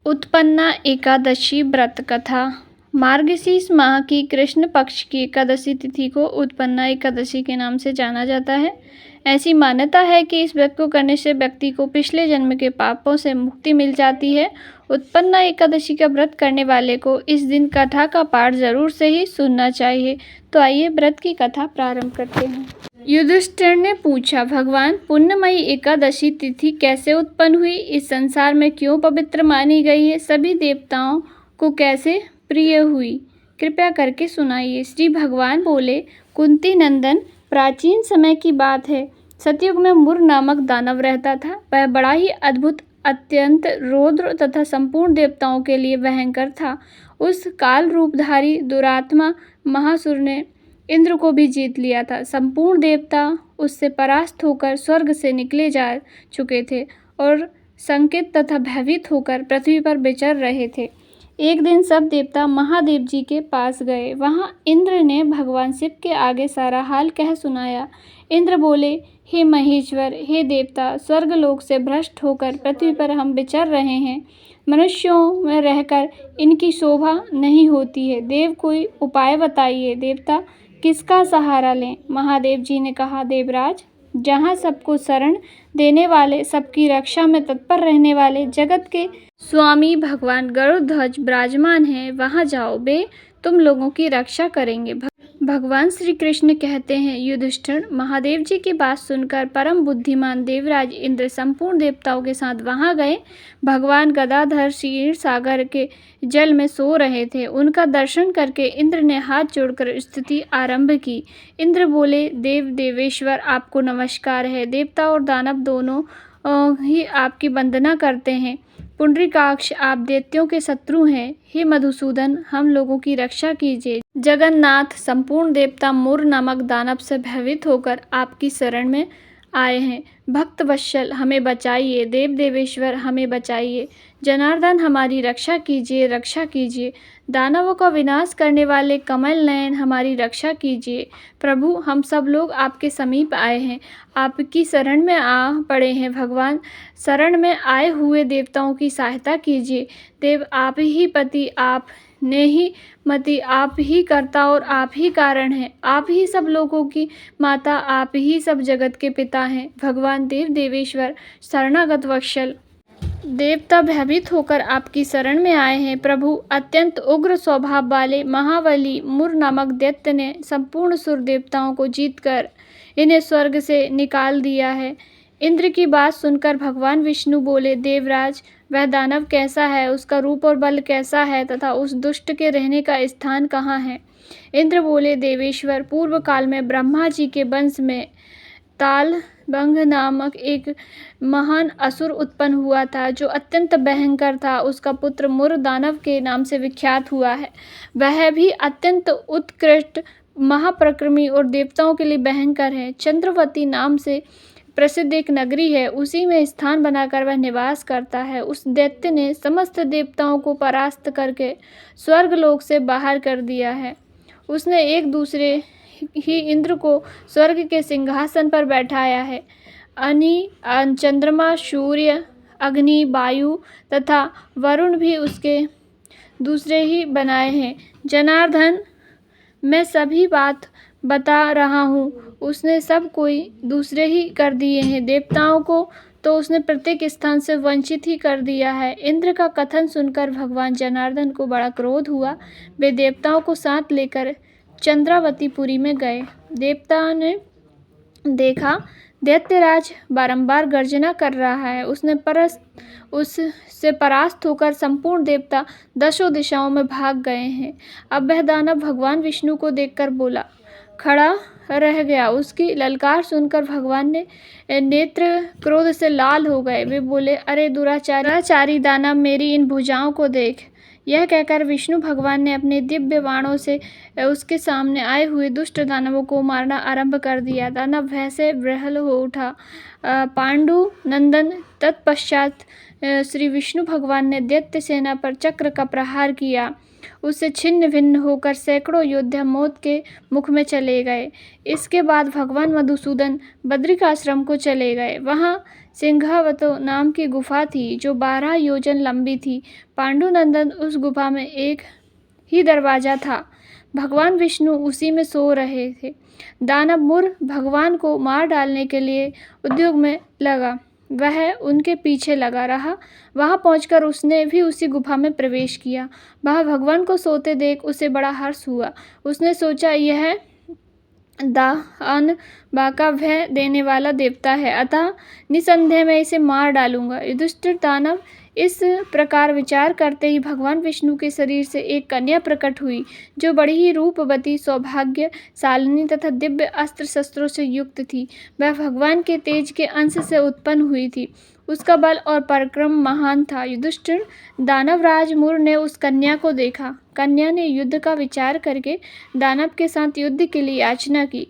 उत्पन्ना एकादशी व्रत कथा। मार्गशीर्ष माह की कृष्ण पक्ष की एकादशी तिथि को उत्पन्ना एकादशी के नाम से जाना जाता है। ऐसी मान्यता है कि इस व्रत को करने से व्यक्ति को पिछले जन्म के पापों से मुक्ति मिल जाती है। उत्पन्ना एकादशी का व्रत करने वाले को इस दिन कथा का पाठ जरूर से ही सुनना चाहिए। तो आइए व्रत की कथा प्रारंभ करते हैं। युधिष्ठिर ने पूछा, भगवान, पुण्यमयी एकादशी तिथि कैसे उत्पन्न हुई? इस संसार में क्यों पवित्र मानी गई है? सभी देवताओं को कैसे प्रिय हुई? कृपया करके सुनाइए। श्री भगवान बोले, कुंती नंदन, प्राचीन समय की बात है। सतयुग में मुर नामक दानव रहता था। वह बड़ा ही अद्भुत, अत्यंत रौद्र तथा संपूर्ण देवताओं के लिए भयंकर था। उस काल रूपधारी दुरात्मा महासुर ने इंद्र को भी जीत लिया था। संपूर्ण देवता उससे परास्त होकर स्वर्ग से निकले जा चुके थे और संकित तथा भयभीत होकर पृथ्वी पर विचर रहे थे। एक दिन सब देवता महादेव जी के पास गए। वहाँ इंद्र ने भगवान शिव के आगे सारा हाल कह सुनाया। इंद्र बोले, हे महेश्वर, हे देवता, स्वर्गलोक से भ्रष्ट होकर पृथ्वी पर हम विचर रहे हैं। मनुष्यों में रहकर इनकी शोभा नहीं होती है। देव, कोई उपाय बताइए। देवता, किसका सहारा लें? महादेव जी ने कहा, देवराज, जहाँ सबको शरण देने वाले, सबकी रक्षा में तत्पर रहने वाले जगत के स्वामी भगवान गरुड़ध्वज विराजमान हैं, वहाँ जाओ। वे तुम लोगों की रक्षा करेंगे। भगवान श्री कृष्ण कहते हैं, युधिष्ठिर, महादेव जी की बात सुनकर परम बुद्धिमान देवराज इंद्र संपूर्ण देवताओं के साथ वहां गए। भगवान गदाधर क्षीर सागर के जल में सो रहे थे। उनका दर्शन करके इंद्र ने हाथ जोड़कर स्तुति आरंभ की। इंद्र बोले, देव देवेश्वर, आपको नमस्कार है। देवता और दानव दोनों ही आपकी वंदना करते हैं। पुंडरीकाक्ष, आप दैत्यों के शत्रु हैं। हे मधुसूदन, हम लोगों की रक्षा कीजिए। जगन्नाथ, संपूर्ण देवता मुर नामक दानव से भयभीत होकर आपकी शरण में आए हैं। भक्त वत्सल, हमें बचाइए। देव देवेश्वर, हमें बचाइए। जनार्दन, हमारी रक्षा कीजिए, रक्षा कीजिए। दानवों का विनाश करने वाले कमल नयन, हमारी रक्षा कीजिए। प्रभु, हम सब लोग आपके समीप आए हैं, आपकी शरण में आ पड़े हैं। भगवान, शरण में आए हुए देवताओं की सहायता कीजिए। देव, आप ही पति, आप ने ही मति, आप ही कर्ता और आप ही कारण हैं। आप ही सब लोगों की माता, आप ही सब जगत के पिता हैं। भगवान देव देवेश्वर, शरणागत वत्सल, देवता भयभीत होकर आपकी शरण में आए हैं। प्रभु, अत्यंत उग्र स्वभाव वाले महाबली मुर नामक दैत्य ने संपूर्ण सुर देवताओं को जीतकर इन्हें स्वर्ग से निकाल दिया है। इंद्र की बात सुनकर भगवान विष्णु बोले, देवराज, वह दानव कैसा है? उसका रूप और बल कैसा है तथा उस दुष्ट के रहने का स्थान कहाँ है? इंद्र बोले, देवेश्वर, पूर्व काल में ब्रह्मा जी के वंश में तालबंग नामक एक महान असुर उत्पन्न हुआ था, जो अत्यंत भयंकर था। उसका पुत्र मुर दानव के नाम से विख्यात हुआ है। वह भी अत्यंत उत्कृष्ट, महापराक्रमी और देवताओं के लिए भयंकर है। चंद्रवती नाम से प्रसिद्ध एक नगरी है, उसी में स्थान बनाकर वह निवास करता है। उस दैत्य ने समस्त देवताओं को परास्त करके स्वर्गलोक से बाहर कर दिया है। उसने एक दूसरे ही इंद्र को स्वर्ग के सिंहासन पर बैठाया है। चंद्रमा, सूर्य, अग्नि, वायु तथा वरुण भी उसके दूसरे ही बनाए हैं। जनार्दन, मैं सभी बात बता रहा हूँ, उसने सब कोई दूसरे ही कर दिए हैं। देवताओं को तो उसने प्रत्येक स्थान से वंचित ही कर दिया है। इंद्र का कथन सुनकर भगवान जनार्दन को बड़ा क्रोध हुआ। वे देवताओं को साथ लेकर चंद्रावतीपुरी में गए। देवताओं ने देखा, दैत्यराज बारंबार गर्जना कर रहा है। उससे परास्त होकर संपूर्ण देवता दशों दिशाओं में भाग गए हैं। अब वह दानव भगवान विष्णु को देखकर बोला, खड़ा रह गया। उसकी ललकार सुनकर भगवान ने नेत्र क्रोध से लाल हो गए। वे बोले, अरे दुराचारी दानव, मेरी इन भुजाओं को देख। यह कहकर विष्णु भगवान ने अपने दिव्य बाणों से उसके सामने आए हुए दुष्ट दानवों को मारना आरंभ कर दिया। दानव भय से विह्वल हो उठा। पांडु नंदन, तत्पश्चात श्री विष्णु भगवान ने दैत्य सेना पर चक्र का प्रहार किया। उससे छिन्न भिन्न होकर सैकड़ों योद्धा मौत के मुख में चले गए। इसके बाद भगवान मधुसूदन बद्रिकाश्रम को चले गए। वहाँ सिंघावतो नाम की गुफा थी जो 12 योजन लंबी थी। पांडुनंदन उस गुफा में एक ही दरवाजा था। भगवान विष्णु उसी में सो रहे थे। दानव मुर भगवान को मार डालने के लिए उद्योग में लगा। वह उनके पीछे लगा रहा। वहां पहुंचकर उसने भी उसी गुफा में प्रवेश किया। वहां भगवान को सोते देख उसे बड़ा हर्ष हुआ। उसने सोचा, यह दान बाका भय देने वाला देवता है, अतः निसंदेह मैं इसे मार डालूंगा। युधिष्ठिर दानव इस प्रकार विचार करते ही भगवान विष्णु के शरीर से एक कन्या प्रकट हुई जो बड़ी ही रूपवती, सौभाग्यशालिनी तथा दिव्य अस्त्र शस्त्रों से युक्त थी। वह भगवान के तेज के अंश से उत्पन्न हुई थी। उसका बल और पराक्रम महान था। युधिष्ठिर दानवराज मुर ने उस कन्या को देखा। कन्या ने युद्ध का विचार करके दानव के साथ युद्ध के लिए याचना की।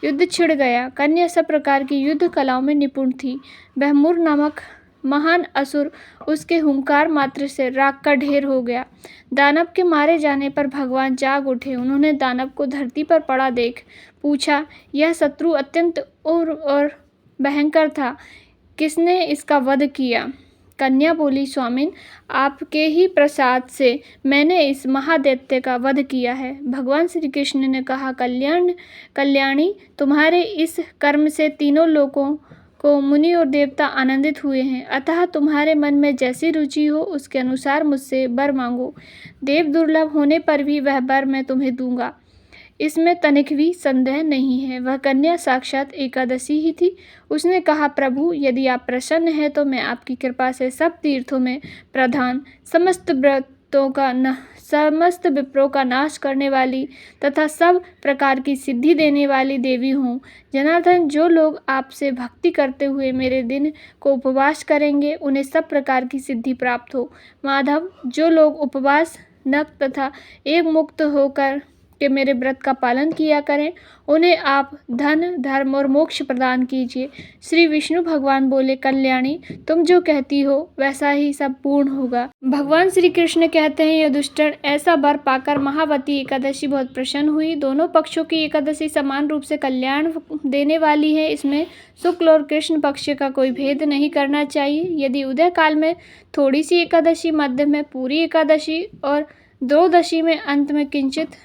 युद्ध छिड़ गया। कन्या सब प्रकार की युद्ध कलाओं में निपुण थी। वह मुर नामक महान असुर उसके हुंकार मात्र से राख का ढेर हो गया। दानव के मारे जाने पर भगवान जाग उठे। उन्होंने दानव को धरती पर पड़ा देख पूछा, यह शत्रु अत्यंत और भयंकर था, किसने इसका वध किया? कन्या बोली, स्वामिन, आपके ही प्रसाद से मैंने इस महादैत्य का वध किया है। भगवान श्री कृष्ण ने कहा, कल्याणी, तुम्हारे इस कर्म से तीनों लोकों को मुनि और देवता आनंदित हुए हैं, अतः तुम्हारे मन में जैसी रुचि हो उसके अनुसार मुझसे वर मांगो। देव दुर्लभ होने पर भी वह वर मैं तुम्हें दूंगा, इसमें तनिक भी संदेह नहीं है। वह कन्या साक्षात एकादशी ही थी। उसने कहा, प्रभु, यदि आप प्रसन्न हैं तो मैं आपकी कृपा से सब तीर्थों में प्रधान, समस्त विप्रों का नाश करने वाली तथा सब प्रकार की सिद्धि देने वाली देवी हूँ। जनार्दन, जो लोग आपसे भक्ति करते हुए मेरे दिन को उपवास करेंगे उन्हें सब प्रकार की सिद्धि प्राप्त हो। माधव, जो लोग उपवास, नक तथा एक मुक्त होकर के मेरे व्रत का पालन किया करें उन्हें आप धन, धर्म और मोक्ष प्रदान कीजिए। श्री विष्णु भगवान बोले, कल्याणी, तुम जो कहती हो वैसा ही सब पूर्ण होगा। भगवान श्री कृष्ण कहते हैं, युधिष्ठिर, ऐसा वर पाकर महावती एकादशी बहुत प्रसन्न हुई। दोनों पक्षों की एकादशी समान रूप से कल्याण देने वाली है। इसमें शुक्ल और कृष्ण पक्ष का कोई भेद नहीं करना चाहिए। यदि उदय काल में थोड़ी सी एकादशी, मध्य में पूरी एकादशी और द्वादशी में अंत में किंचित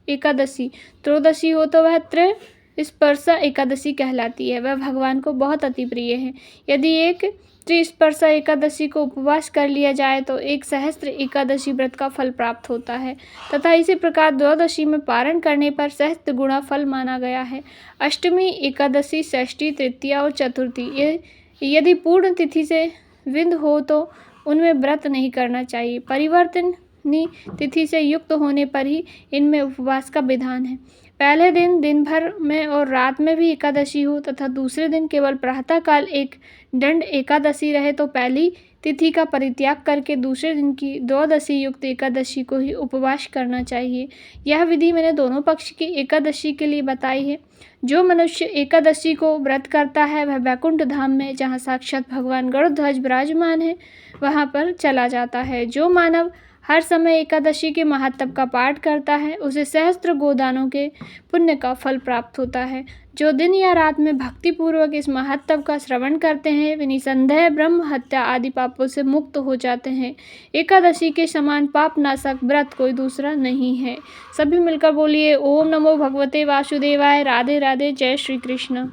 एकादशी, त्रयोदशी हो तो वह त्रिस्पर्शा एकादशी कहलाती है। वह भगवान को बहुत अति प्रिय है। यदि एक त्रिस्पर्शा एकादशी को उपवास कर लिया जाए तो एक सहस्त्र एकादशी व्रत का फल प्राप्त होता है तथा इसी प्रकार द्वादशी में पारण करने पर सहस्त्र गुणा फल माना गया है। अष्टमी, एकादशी, षष्ठी, तृतीया और चतुर्थी ये यदि पूर्ण तिथि से विंध हो तो उनमें व्रत नहीं करना चाहिए। परिवर्तन तिथि से युक्त होने पर ही इनमें उपवास का विधान है। पहले दिन दिन भर में और रात में भी एकादशी हो तथा दूसरे दिन केवल प्रातःकाल एक दंड एकादशी रहे तो पहली तिथि का परित्याग करके दूसरे दिन की द्वादशी युक्त एकादशी को ही उपवास करना चाहिए। यह विधि मैंने दोनों पक्ष की एकादशी के लिए बताई है। जो मनुष्य एकादशी को व्रत करता है वह वैकुंठ धाम में, जहाँ साक्षात भगवान गरुड़ध्वज विराजमान है, वहाँ पर चला जाता है। जो मानव हर समय एकादशी के महात्म का पाठ करता है उसे सहस्त्र गोदानों के पुण्य का फल प्राप्त होता है। जो दिन या रात में भक्तिपूर्वक इस महात्म का श्रवण करते हैं वे निसंदेह ब्रह्म हत्या आदि पापों से मुक्त हो जाते हैं। एकादशी के समान पाप नाशक व्रत कोई दूसरा नहीं है। सभी मिलकर बोलिए, ओम नमो भगवते वासुदेवाय। राधे राधे। जय श्री कृष्ण।